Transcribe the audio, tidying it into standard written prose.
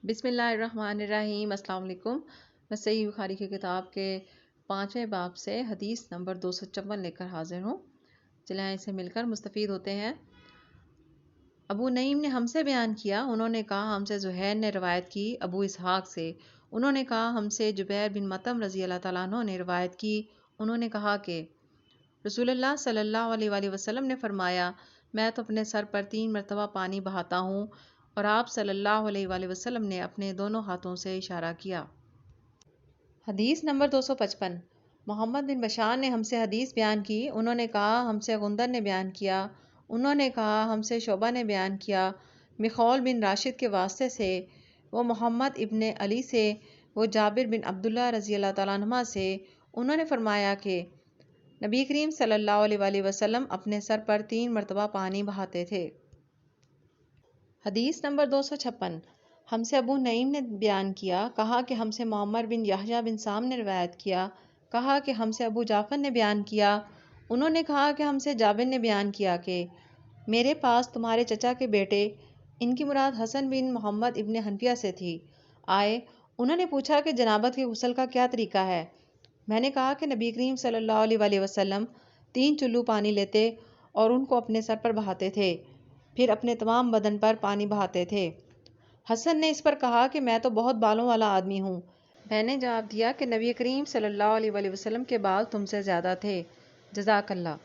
بسم اللہ الرحمن الرحیم۔ السلام علیکم۔ میں صحیح بخاری کی کتاب کے 5ویں باب سے حدیث نمبر 254 لے کر حاضر ہوں۔ چلیں اسے مل کر مستفید ہوتے ہیں۔ ابو نعیم نے ہم سے بیان کیا، انہوں نے کہا ہم سے زہیر نے روایت کی ابو اسحاق سے، انہوں نے کہا ہم سے جبیر بن مطعم رضی اللہ تعالیٰ عنہ نے روایت کی، انہوں نے کہا کہ رسول اللہ صلی اللہ علیہ وآلہ وسلم نے فرمایا، میں تو اپنے سر پر 3 مرتبہ پانی بہاتا ہوں، اور آپ صلی اللہ علیہ وآلہ وسلم نے اپنے دونوں ہاتھوں سے اشارہ کیا۔ حدیث نمبر 255۔ محمد بن بشار نے ہم سے حدیث بیان کی، انہوں نے کہا ہم سے غندر نے بیان کیا، انہوں نے کہا ہم سے شعبہ نے بیان کیا، مخول بن راشد کے واسطے سے، وہ محمد ابن علی سے، وہ جابر بن عبداللہ رضی اللہ تعالیٰ عنہما سے، انہوں نے فرمایا کہ نبی کریم صلی اللہ علیہ وآلہ وسلم اپنے سر پر 3 مرتبہ پانی بہاتے تھے۔ حدیث نمبر 256۔ ہم سے ابو نعیم نے بیان کیا، کہا کہ ہم سے معمر بن یحییٰ بن سام نے روایت کیا، کہا کہ ہم سے ابو جعفر نے بیان کیا، انہوں نے کہا کہ ہم سے جابر نے بیان کیا کہ میرے پاس تمہارے چچا کے بیٹے، ان کی مراد حسن بن محمد ابن حنفیہ سے تھی، آئے، انہوں نے پوچھا کہ جنابت کے غسل کا کیا طریقہ ہے؟ میں نے کہا کہ نبی کریم صلی اللہ علیہ وآلہ وسلم 3 چلو پانی لیتے اور ان کو اپنے سر پر بہاتے تھے، پھر اپنے تمام بدن پر پانی بہاتے تھے۔ حسن نے اس پر کہا کہ میں تو بہت بالوں والا آدمی ہوں۔ میں نے جواب دیا کہ نبی کریم صلی اللہ علیہ وآلہ وسلم کے بال تم سے زیادہ تھے۔ جزاک اللہ۔